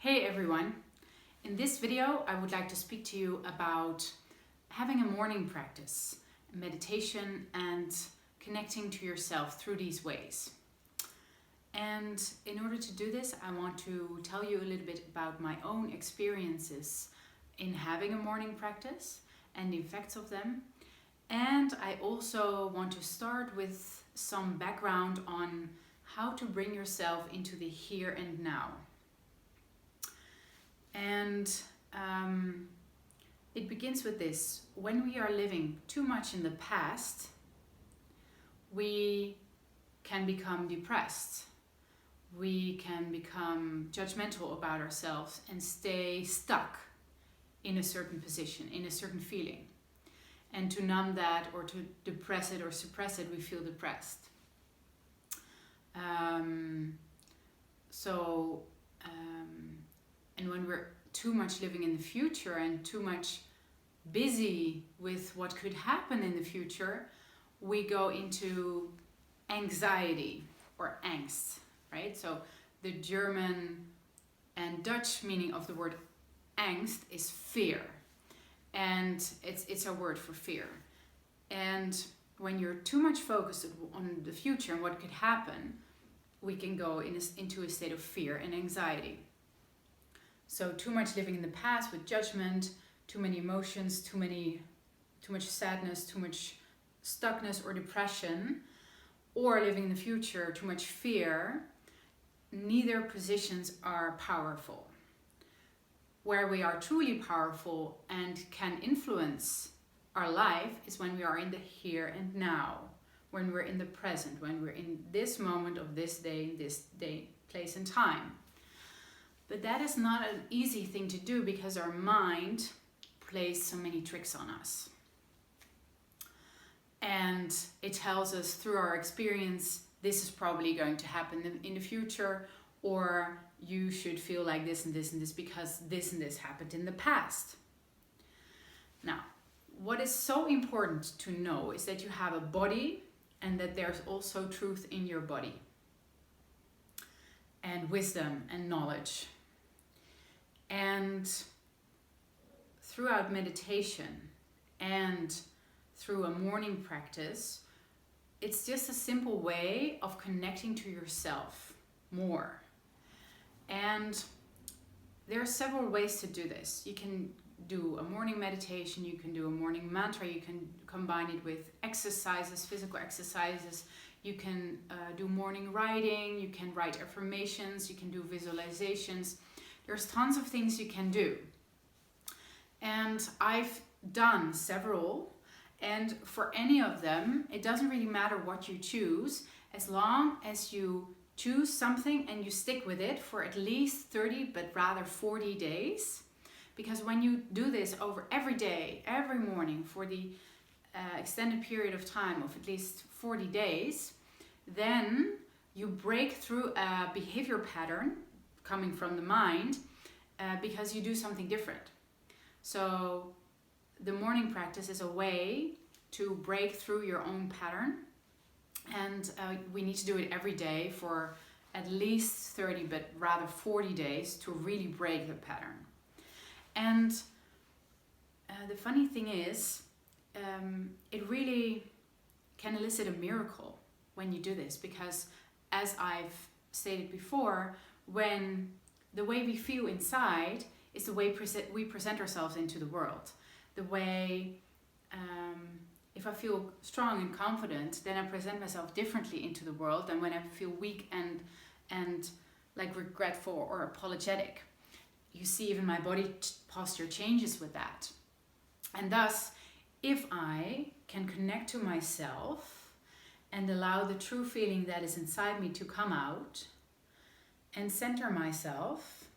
Hey everyone! In this video I would like to speak to you about having a morning practice, meditation and connecting to yourself through these ways. And in order to do this I want to tell you a little bit about my own experiences in having a morning practice and the effects of them. And I also want to start with some background on how to bring yourself into the here and now. And it begins with this. When we are living too much in the past, we can become depressed. We can become judgmental about ourselves and stay stuck in a certain position, in a certain feeling. And to numb that or to depress it or suppress it, we feel depressed. And when we're too much living in the future and too much busy with what could happen in the future, we go into anxiety or angst, right? So the German and Dutch meaning of the word angst is fear. And it's a word for fear. And when you're too much focused on the future and what could happen, we can go into a state of fear and anxiety. So too much living in the past with judgment, too many emotions, too much sadness, too much stuckness or depression, or living in the future, too much fear, neither positions are powerful. Where we are truly powerful and can influence our life is when we are in the here and now, when we're in the present, when we're in this moment of this day, place and time. But that is not an easy thing to do because our mind plays so many tricks on us. And it tells us through our experience, this is probably going to happen in the future, or you should feel like this and this and this because this and this happened in the past. Now, what is so important to know is that you have a body and that there's also truth in your body, and wisdom and knowledge. And throughout meditation and through a morning practice, it's just a simple way of connecting to yourself more. And there are several ways to do this. You can do a morning meditation, you can do a morning mantra, you can combine it with exercises, physical exercises, you can do morning writing, you can write affirmations, you can do visualizations. There's tons of things you can do. And I've done several, and for any of them, it doesn't really matter what you choose, as long as you choose something and you stick with it for at least 30, but rather 40 days. Because when you do this over every day, every morning, for the extended period of time of at least 40 days, then you break through a behavior pattern coming from the mind because you do something different. So the morning practice is a way to break through your own pattern, and we need to do it every day for at least 30 but rather 40 days to really break the pattern. And the funny thing is, it really can elicit a miracle when you do this, because as I've stated before, when the way we feel inside is the way we present ourselves into the world. The way, if I feel strong and confident, then I present myself differently into the world than when I feel weak and like regretful or apologetic. You see even my body posture changes with that. And thus, if I can connect to myself and allow the true feeling that is inside me to come out and center myself,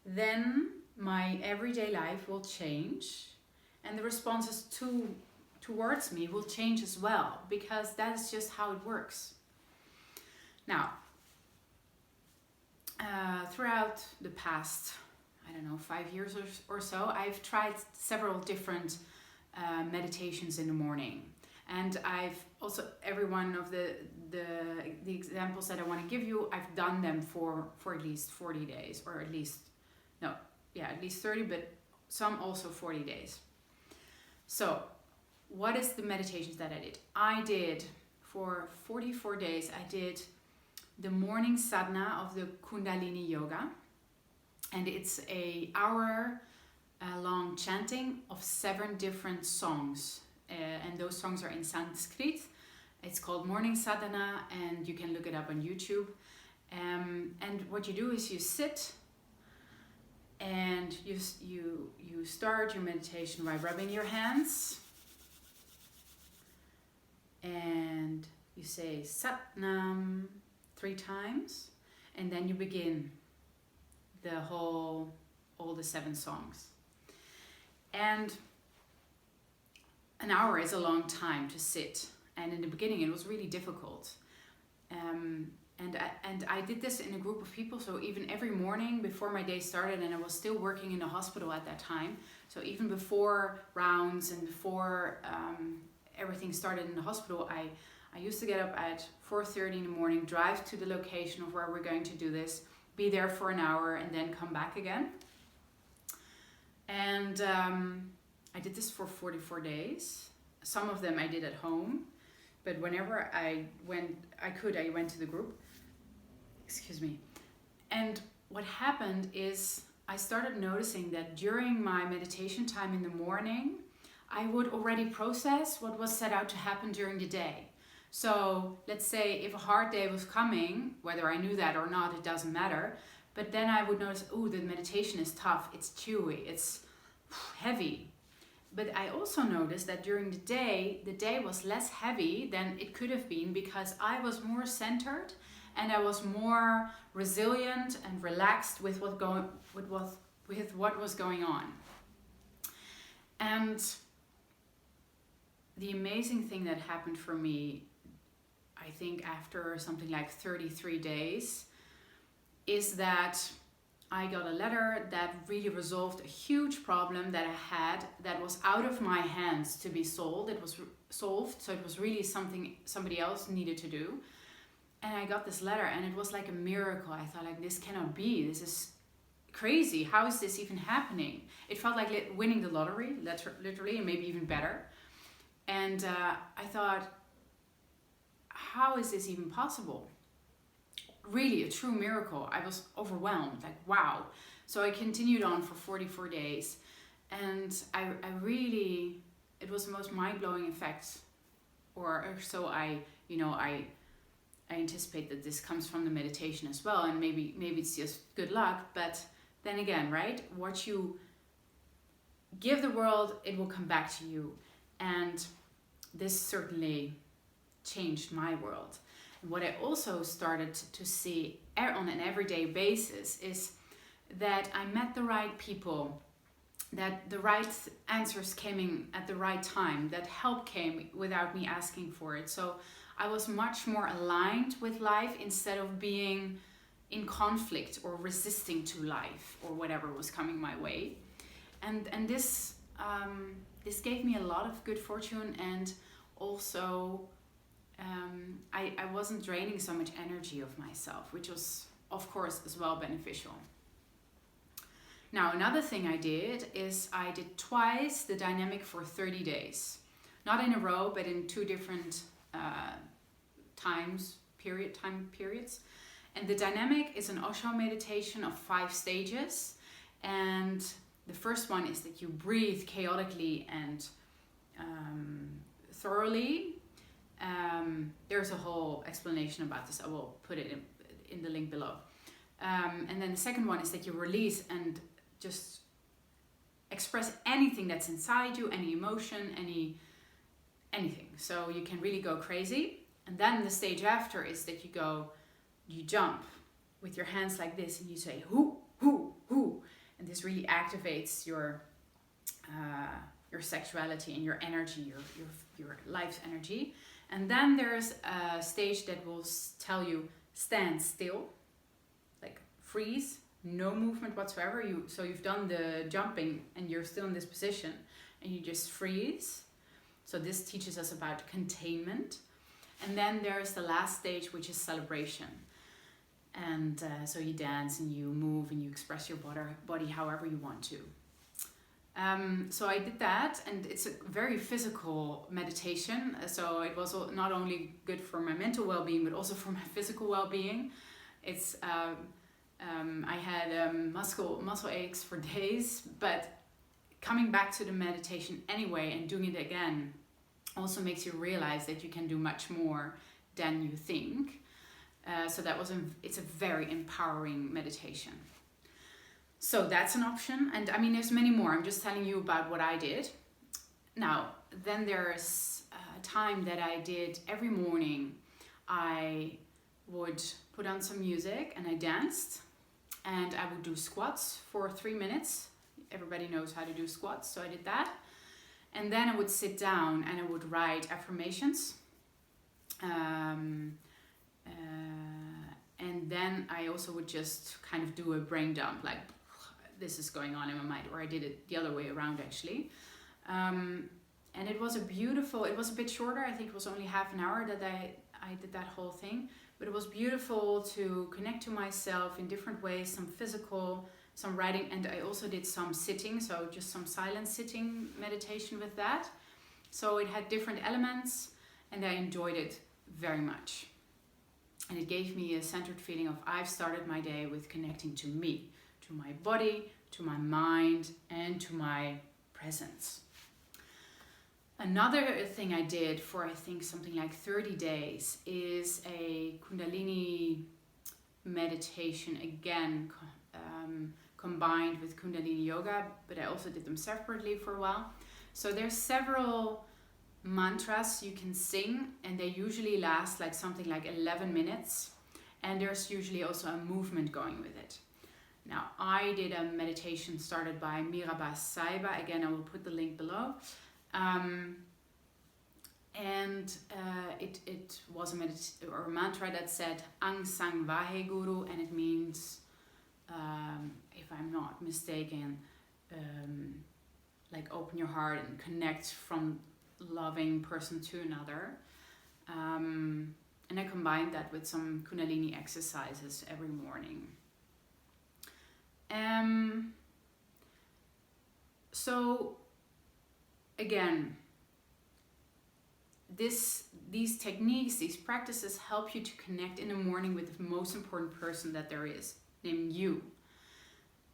then my everyday life will change and the responses towards me will change as well, because that is just how it works. Now, throughout the past, 5 years or so, I've tried several different meditations in the morning. And I've also, every one of the examples that I want to give you, I've done them for at least 40 days, or at least, no, yeah, at least 30, but some also 40 days. So what is the meditations that I did? I did, for 44 days, I did the morning sadhana of the Kundalini yoga. And it's an hour long chanting of 7 different songs. And those songs are in Sanskrit. It's called morning sadhana, and you can look it up on YouTube. And what you do is you sit and you start your meditation by rubbing your hands. And you say Satnam 3 times. And then you begin all the 7 songs. And an hour is a long time to sit, and in the beginning it was really difficult. And I did this in a group of people, so even every morning before my day started, and I was still working in the hospital at that time, so even before rounds and before everything started in the hospital, I used to get up at 4:30 in the morning, drive to the location of where we're going to do this, be there for an hour, and then come back again. And I did this for 44 days. Some of them I did at home, but whenever I went to the group. Excuse me. And what happened is I started noticing that during my meditation time in the morning, I would already process what was set out to happen during the day. So let's say if a hard day was coming, whether I knew that or not, it doesn't matter. But then I would notice, oh, the meditation is tough, it's chewy, it's heavy. But I also noticed that during the day was less heavy than it could have been, because I was more centered and I was more resilient and relaxed with what was going on. And the amazing thing that happened for me, I think after something like 33 days, is that I got a letter that really resolved a huge problem that I had that was out of my hands to be solved. It was solved, so it was really something somebody else needed to do. And I got this letter, and it was like a miracle. I thought, like, this cannot be. This is crazy. How is this even happening? It felt like winning the lottery, literally, and maybe even better. And I thought, how is this even possible? Really a true miracle. I was overwhelmed, like, wow. So I continued on for 44 days, and I really, it was the most mind-blowing effect, or so I anticipate that this comes from the meditation as well, and maybe it's just good luck. But then again, right, what you give the world, it will come back to you. And this certainly changed my world. What I also started to see on an everyday basis is that I met the right people, that the right answers came in at the right time, that help came without me asking for it. So I was much more aligned with life instead of being in conflict or resisting to life or whatever was coming my way. And this gave me a lot of good fortune, and also I wasn't draining so much energy of myself, which was, of course, as well beneficial. Now, another thing I did is I did twice the dynamic for 30 days. Not in a row, but in 2 different time periods. And the dynamic is an osho meditation of 5 stages. And the first one is that you breathe chaotically and thoroughly. There's a whole explanation about this. I will put it in the link below. And then the second one is that you release and just express anything that's inside you, any emotion, anything. So you can really go crazy. And then the stage after is that you jump with your hands like this, and you say hoo, hoo, hoo. And this really activates your sexuality and your energy, your life's energy. And then there's a stage that will tell you stand still, like freeze, no movement whatsoever. So you've done the jumping and you're still in this position, and you just freeze. So this teaches us about containment. And then there's the last stage, which is celebration. And so you dance and you move and you express your body however you want to. So I did that, and it's a very physical meditation. So it was not only good for my mental well-being, but also for my physical well-being. It's I had muscle aches for days, but coming back to the meditation anyway and doing it again also makes you realize that you can do much more than you think. So it's a very empowering meditation. So that's an option. And I mean, there's many more. I'm just telling you about what I did. Now, then there's a time that I did every morning. I would put on some music and I danced, and I would do squats for 3 minutes. Everybody knows how to do squats, so I did that. And then I would sit down and I would write affirmations. And then I also would just kind of do a brain dump, like this is going on in my mind, or I did it the other way around actually. And it was it was a bit shorter. I think it was only half an hour that I did that whole thing. But it was beautiful to connect to myself in different ways, some physical, some writing, and I also did some sitting, so just some silent sitting meditation with that. So it had different elements, and I enjoyed it very much. And it gave me a centered feeling of I've started my day with connecting to me, to my body, to my mind, and to my presence. Another thing I did for I think something like 30 days is a Kundalini meditation, again combined with Kundalini yoga, but I also did them separately for a while. So there's several mantras you can sing, and they usually last like something like 11 minutes, and there's usually also a movement going with it. Now, I did a meditation started by Mirabai Saiba. Again, I will put the link below. It was a mantra that said sangh, wahe guru, and it means, if I'm not mistaken, like open your heart and connect from loving person to another. And I combined that with some Kundalini exercises every morning. So again, these techniques, these practices help you to connect in the morning with the most important person that there is, named you.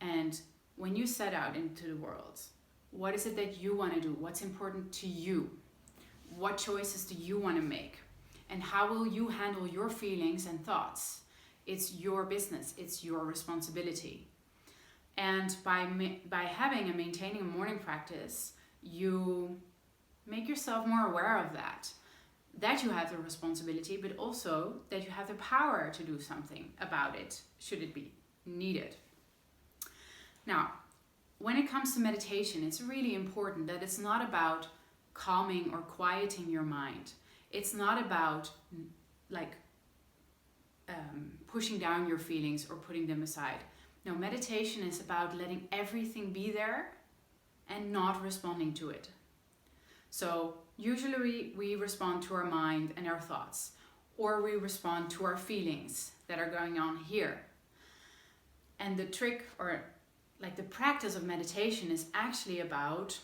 And when you set out into the world, what is it that you want to do? What's important to you? What choices do you want to make? And how will you handle your feelings and thoughts? It's your business. It's your responsibility. And by having and maintaining a morning practice, you make yourself more aware of that you have the responsibility, but also that you have the power to do something about it, should it be needed. Now, when it comes to meditation, it's really important that it's not about calming or quieting your mind. It's not about pushing down your feelings or putting them aside. No, meditation is about letting everything be there and not responding to it. So usually we respond to our mind and our thoughts, or we respond to our feelings that are going on here. And the trick, or like the practice of meditation, is actually about,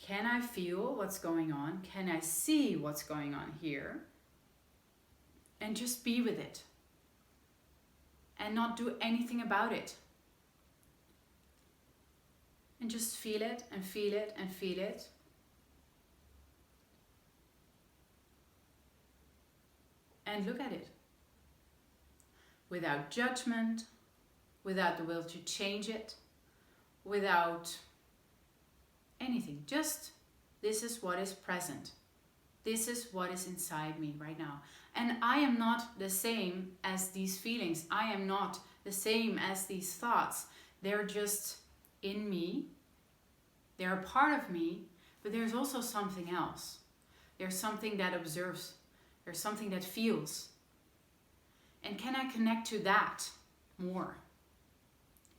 can I feel what's going on? Can I see what's going on here? And just be with it. And not do anything about it. And just feel it and feel it and feel it. And look at it. Without judgment, without the will to change it, without anything. Just, this is what is present. This is what is inside me right now. And I am not the same as these feelings. I am not the same as these thoughts. They're just in me. They're a part of me, but there's also something else. There's something that observes. There's something that feels. And can I connect to that more?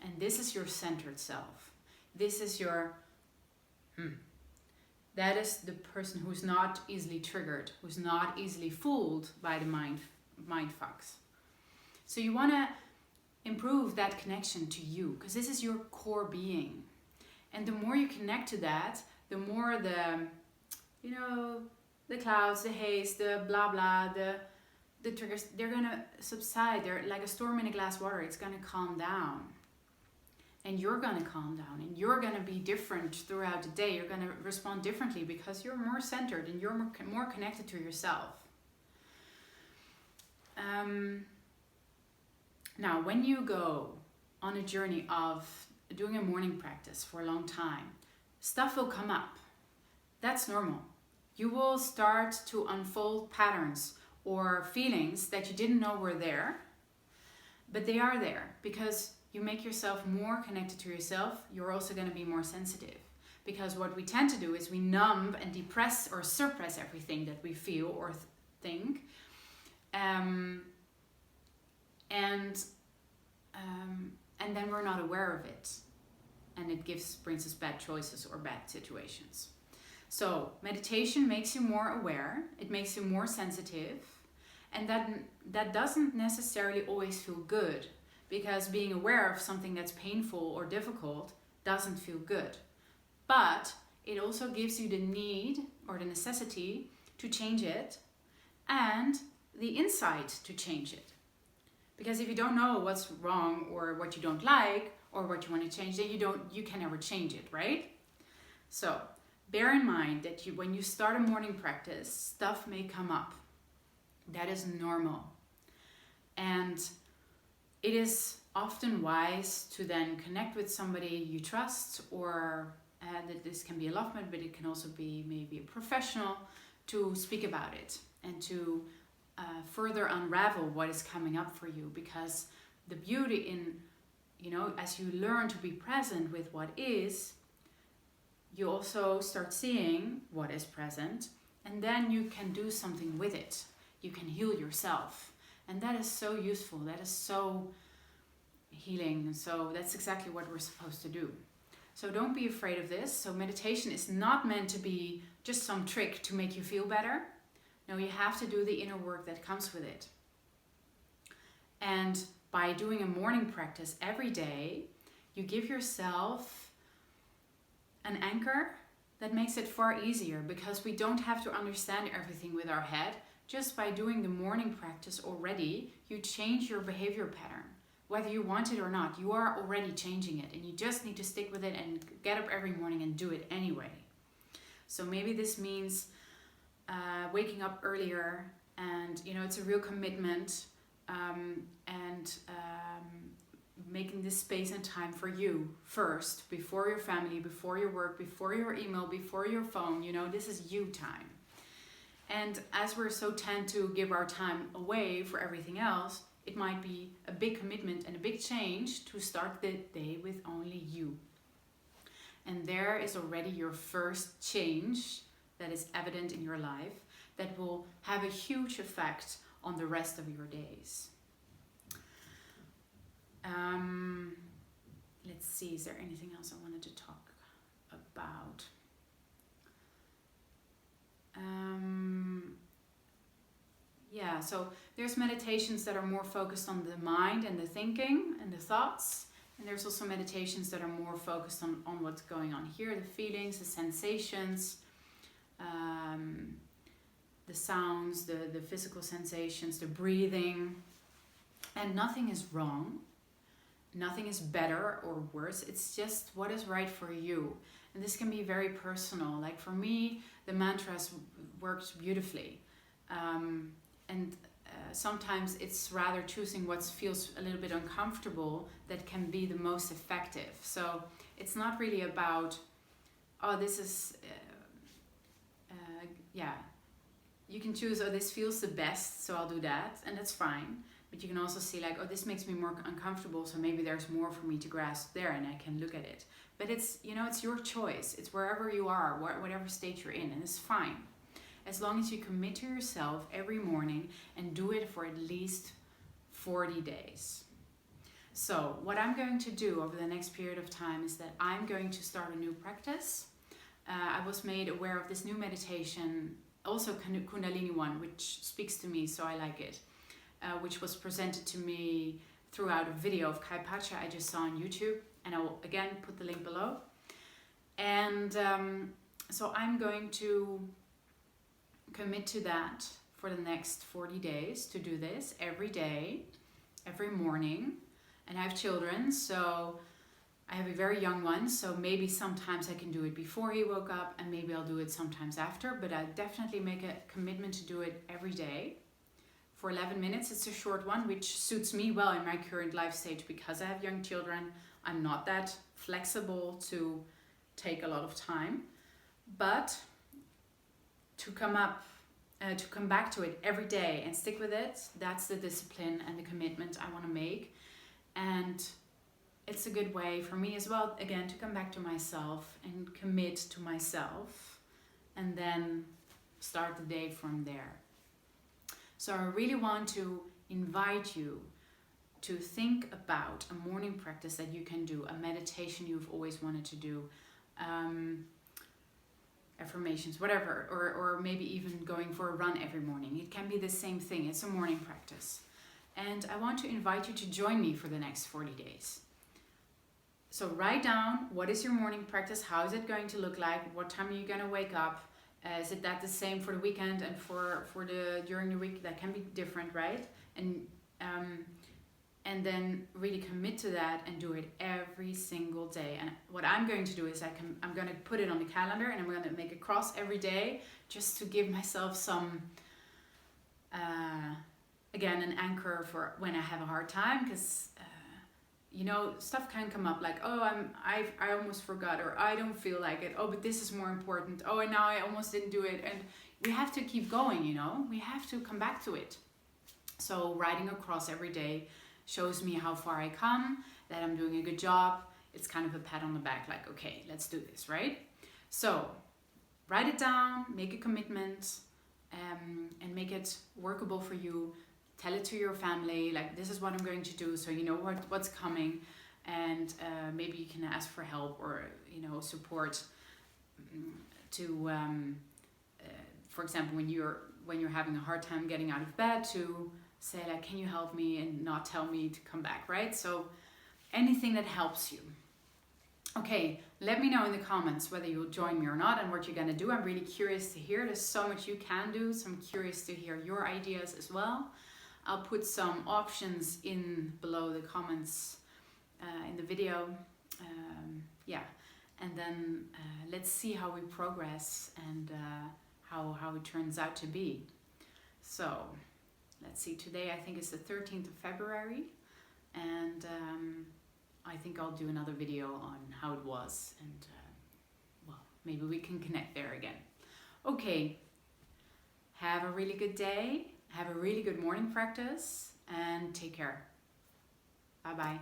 And this is your centered self. This is your that is the person who's not easily triggered, who's not easily fooled by the mind fucks. So you want to improve that connection to you, because this is your core being. And the more you connect to that, the more the, you know, the clouds, the haze, the blah blah, the triggers, they're gonna subside. They're like a storm in a glass of water. It's gonna calm down. And you're gonna calm down, and you're gonna be different throughout the day. You're gonna respond differently because you're more centered and you're more connected to yourself. Now, when you go on a journey of doing a morning practice for a long time, stuff will come up. That's normal. You will start to unfold patterns or feelings that you didn't know were there, but they are there because you make yourself more connected to yourself. You're also going to be more sensitive, because what we tend to do is we numb and depress or suppress everything that we feel or think, and then we're not aware of it, and it brings us bad choices or bad situations. So meditation makes you more aware, it makes you more sensitive, and that doesn't necessarily always feel good, because being aware of something that's painful or difficult doesn't feel good. But it also gives you the need or the necessity to change it and the insight to change it. Because if you don't know what's wrong or what you don't like or what you want to change, then you can never change it, right? So bear in mind that when you start a morning practice, stuff may come up. That is normal. And it is often wise to then connect with somebody you trust, or that this can be a lovemate, but it can also be maybe a professional, to speak about it and to further unravel what is coming up for you. Because the beauty in, as you learn to be present with what is, you also start seeing what is present, and then you can do something with it. You can heal yourself. And that is so useful. That is so healing. And so that's exactly what we're supposed to do. So don't be afraid of this. So meditation is not meant to be just some trick to make you feel better. No, you have to do the inner work that comes with it. And by doing a morning practice every day, you give yourself an anchor that makes it far easier, because we don't have to understand everything with our head. Just by doing the morning practice already, you change your behavior pattern. Whether you want it or not, you are already changing it, and you just need to stick with it and get up every morning and do it anyway. So maybe this means waking up earlier, and it's a real commitment, and making this space and time for you first, before your family, before your work, before your email, before your phone. This is you time. And as we're so tend to give our time away for everything else, it might be a big commitment and a big change to start the day with only you. And there is already your first change that is evident in your life that will have a huge effect on the rest of your days. Let's see, is there anything else I wanted to talk about? So there's meditations that are more focused on the mind and the thinking and the thoughts. And there's also meditations that are more focused on what's going on here, the feelings, the sensations, the sounds, the physical sensations, the breathing. And nothing is wrong. Nothing is better or worse. It's just what is right for you. And this can be very personal. Like for me, the mantras works beautifully. And sometimes it's rather choosing what feels a little bit uncomfortable that can be the most effective. So it's not really about, this is, you can choose, this feels the best, so I'll do that, and that's fine. But you can also see like, this makes me more uncomfortable, so maybe there's more for me to grasp there, and I can look at it. But it's, it's your choice. It's wherever you are, whatever state you're in, and it's fine. As long as you commit to yourself every morning and do it for at least 40 days. So what I'm going to do over the next period of time is that I'm going to start a new practice. I was made aware of this new meditation, also Kundalini one, which speaks to me, so I like it, which was presented to me throughout a video of kaypacha I just saw on YouTube, and I will again put the link below. And so I'm going to commit to that for the next 40 days, to do this every day, every morning. And I have children, so I have a very young one, so maybe sometimes I can do it before he woke up, and maybe I'll do it sometimes after, but I definitely make a commitment to do it every day for 11 minutes. It's a short one, which suits me well in my current life stage because I have young children. I'm not that flexible to take a lot of time, but to come back to it every day and stick with it, that's the discipline and the commitment I want to make. And it's a good way for me as well, again, to come back to myself and commit to myself, and then start the day from there. So I really want to invite you to think about a morning practice that you can do, a meditation you've always wanted to do, affirmations, whatever, or maybe even going for a run every morning. It can be the same thing. It's a morning practice. And I want to invite you to join me for the next 40 days. So write down, what is your morning practice? How is it going to look like? What time are you going to wake up? Is it that the same for the weekend and for the during the week? That can be different, right? And then really commit to that and do it every single day. And what I'm going to do is I'm going to put it on the calendar, and I'm going to make a cross every day just to give myself some, again, an anchor for when I have a hard time, because you know, stuff can come up like, oh, I almost forgot, or I don't feel like it. Oh, but this is more important. Oh, and now I almost didn't do it. And we have to keep going, you know. We have to come back to it. So writing a cross every day shows me how far I come, that I'm doing a good job. It's kind of a pat on the back, like, okay, let's do this, right? So write it down, make a commitment, and make it workable for you. Tell it to your family, like, this is what I'm going to do, so you know what's coming. And maybe you can ask for help, or, you know, support to, for example, when you're having a hard time getting out of bed, to say like, can you help me, and not tell me to come back, right? So anything that helps you. Okay, let me know in the comments whether you'll join me or not, and what you're gonna do. I'm really curious to hear. There's so much you can do, so I'm curious to hear your ideas as well. I'll put some options in below the comments in the video. Yeah, and then let's see how we progress, and how it turns out to be. So let's see, today I think it's the 13th of February, and I think I'll do another video on how it was, and well, maybe we can connect there again. Okay, have a really good day, have a really good morning practice, and take care. Bye bye.